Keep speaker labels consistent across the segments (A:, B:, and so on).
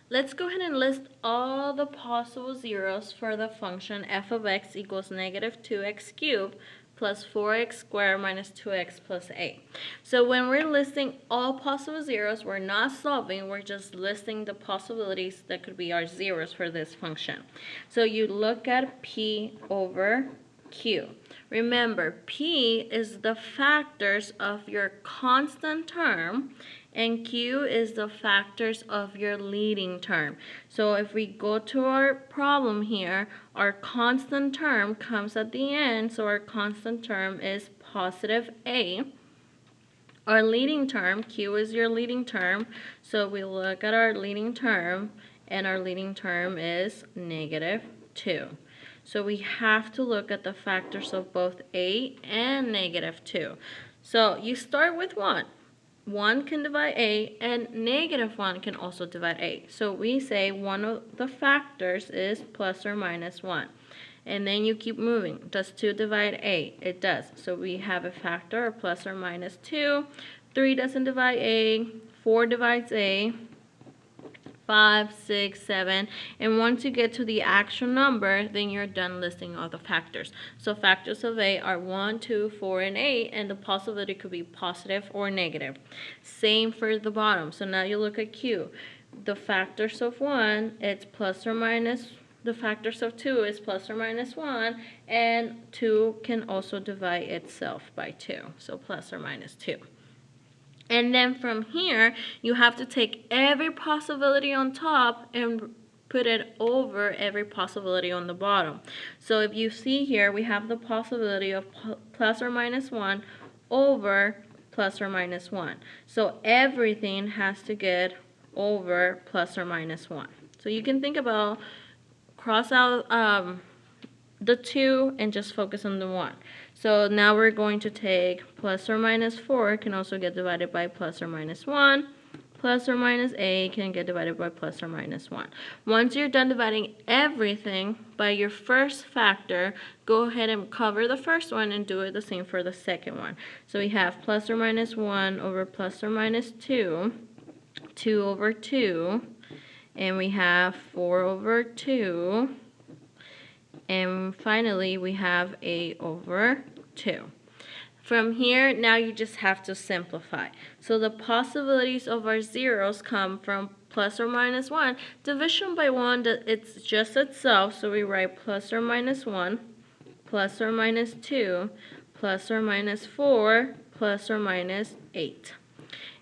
A: Let's go ahead and list all the possible zeros for the function f of x equals negative 2x cubed plus 4x squared minus 2x plus a. So when we're listing all possible zeros, we're not solving, we're just listing the possibilities that could be our zeros for this function. So you look at p over q. Remember, p is the factors of your constant term, and q is the factors of your leading term. So if we go to our problem here, our constant term comes at the end, so our constant term is positive a. Our leading term, q is your leading term, so we look at our leading term, and our leading term is negative 2. So we have to look at the factors of both a and negative 2. So you start with 1. 1 can divide a, and negative 1 can also divide a. So we say one of the factors is plus or minus 1. And then you keep moving. Does 2 divide a? It does. So we have a factor of plus or minus 2. 3 doesn't divide a. 4 divides a. 5, 6, 7, and once you get to the actual number, then you're done listing all the factors. So factors of a are 1, 2, 4, and 8, and the possibility could be positive or negative. Same for the bottom. So now you look at q. The factors of 1, it's plus or minus. The factors of 2 is plus or minus 1, and 2 can also divide itself by 2, so plus or minus 2. And then from here, you have to take every possibility on top and put it over every possibility on the bottom. So if you see here, we have the possibility of plus or minus 1 over plus or minus 1. So everything has to get over plus or minus 1. So you can think about, cross out the 2 and just focus on the 1. So now we're going to take plus or minus 4 can also get divided by plus or minus 1. Plus or minus a can get divided by plus or minus 1. Once you're done dividing everything by your first factor, go ahead and cover the first one and do it the same for the second one. So we have plus or minus 1 over plus or minus 2, 2 over 2, and we have 4 over 2. And finally, we have a over 2. From here, now you just have to simplify. So the possibilities of our zeros come from plus or minus 1. Division by 1, it's just itself, so we write plus or minus 1, plus or minus 2, plus or minus 4, plus or minus 8.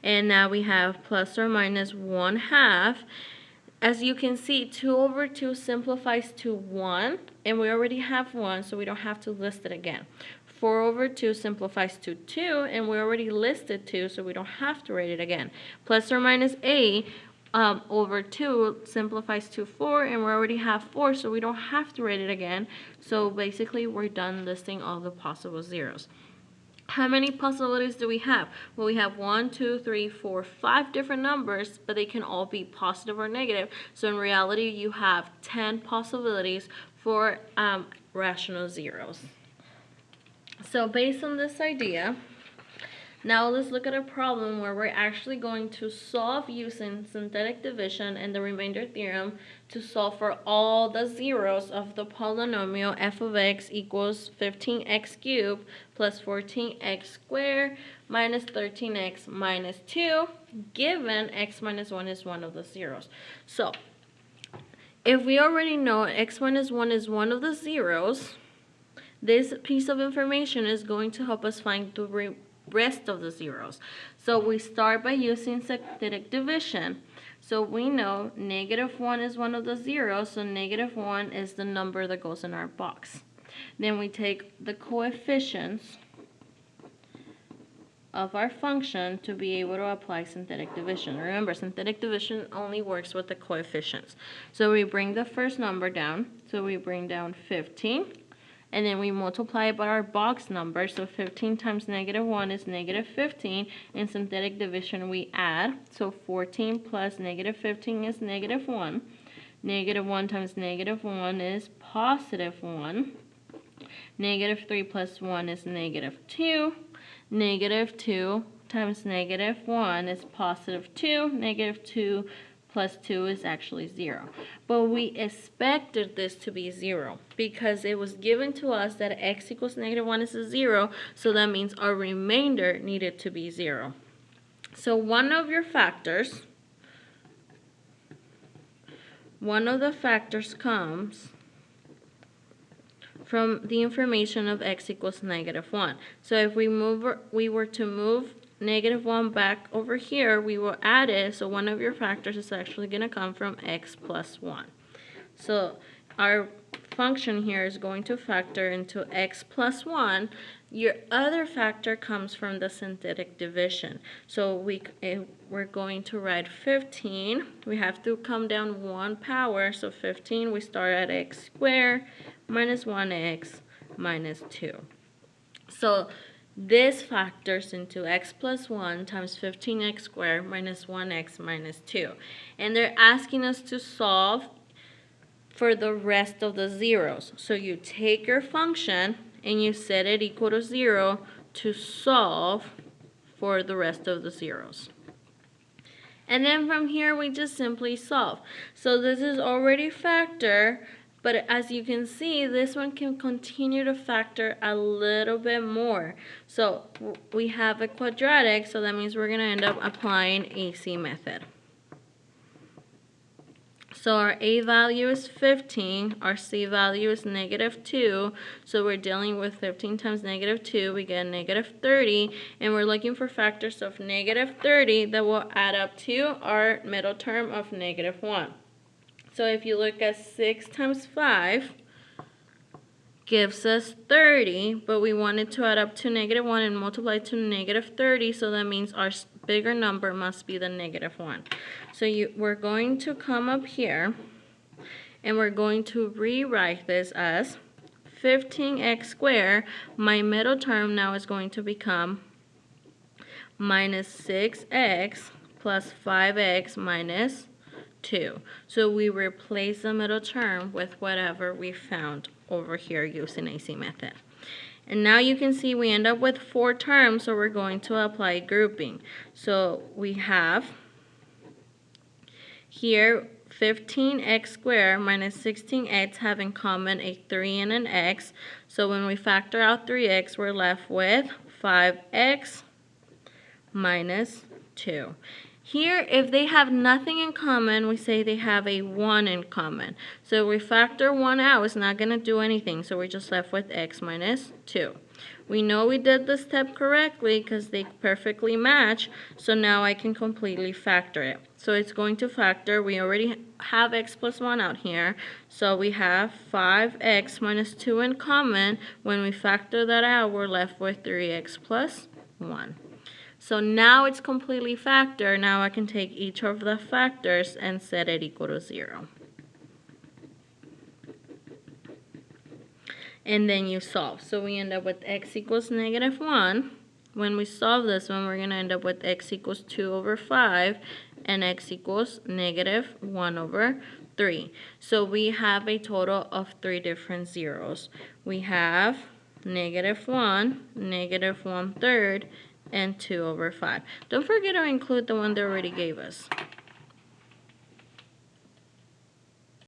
A: And now we have plus or minus 1/2. As you can see, 2 over 2 simplifies to 1, and we already have 1, so we don't have to list it again. 4 over 2 simplifies to 2, and we already listed 2, so we don't have to write it again. Plus or minus a over 2 simplifies to 4, and we already have 4, so we don't have to write it again. So basically, we're done listing all the possible zeros. How many possibilities do we have? Well, we have 1, 2, 3, 4, 5 different numbers, but they can all be positive or negative. So in reality, you have 10 possibilities for rational zeros. So based on this idea, now let's look at a problem where we're actually going to solve using synthetic division and the remainder theorem to solve for all the zeros of the polynomial f of x equals 15x cubed plus 14x squared minus 13x minus 2, given x minus 1 is one of the zeros. So if we already know x minus 1 is one of the zeros, this piece of information is going to help us find the rest of the zeros. So we start by using synthetic division. So we know negative 1 is one of the zeros, so negative 1 is the number that goes in our box. Then we take the coefficients of our function to be able to apply synthetic division. Remember, synthetic division only works with the coefficients. So we bring the first number down. So we bring down 15. And then we multiply it by our box number. So 15 times negative 1 is negative 15. In synthetic division, we add. So 14 plus negative 15 is negative 1. Negative 1 times negative 1 is positive 1. Negative 3 plus 1 is negative 2. Negative 2 times negative 1 is positive 2. Negative 2 plus 2 is actually 0. But we expected this to be 0 because it was given to us that x equals negative 1 is a 0, so that means our remainder needed to be 0. So one of the factors comes from the information of x equals negative 1. So if we were to move negative 1 back over here, we will add it, so one of your factors is actually going to come from x plus 1. So our function here is going to factor into x plus 1. Your other factor comes from the synthetic division. So we're going to write 15. We have to come down 1 power, so 15, we start at x squared minus 1x minus 2. So this factors into x plus 1 times 15x squared minus 1x minus 2. And they're asking us to solve for the rest of the zeros. So you take your function and you set it equal to 0 to solve for the rest of the zeros. And then from here we just simply solve. So this is already factor, but as you can see, this one can continue to factor a little bit more. So we have a quadratic, so that means we're going to end up applying AC method. So our A value is 15, our C value is negative 2, so we're dealing with 15 times negative 2, we get negative 30, and we're looking for factors of negative 30 that will add up to our middle term of negative 1. So if you look at 6 times 5, gives us 30, but we want it to add up to negative 1 and multiply to negative 30, so that means our bigger number must be the negative 1. So we're going to come up here, and we're going to rewrite this as 15x squared. My middle term now is going to become minus 6x plus 5x minus 2. So we replace the middle term with whatever we found over here using AC method. And now you can see we end up with 4 terms, so we're going to apply grouping. So we have here 15x squared minus 16x have in common a 3 and an x. So when we factor out 3x, we're left with 5x minus 2. Here, if they have nothing in common, we say they have a 1 in common. So we factor 1 out, it's not going to do anything, so we're just left with x minus 2. We know we did the step correctly because they perfectly match, so now I can completely factor it. So it's going to factor, we already have x plus 1 out here, so we have 5x minus 2 in common. When we factor that out, we're left with 3x plus 1. So now it's completely factored. Now I can take each of the factors and set it equal to 0. And then you solve. So we end up with x equals negative 1. When we solve this one, we're going to end up with x equals 2 over 5 and x equals negative 1 over 3. So we have a total of 3 different zeros. We have negative 1, negative 1/3, and 2 over 5. Don't forget to include the one they already gave us.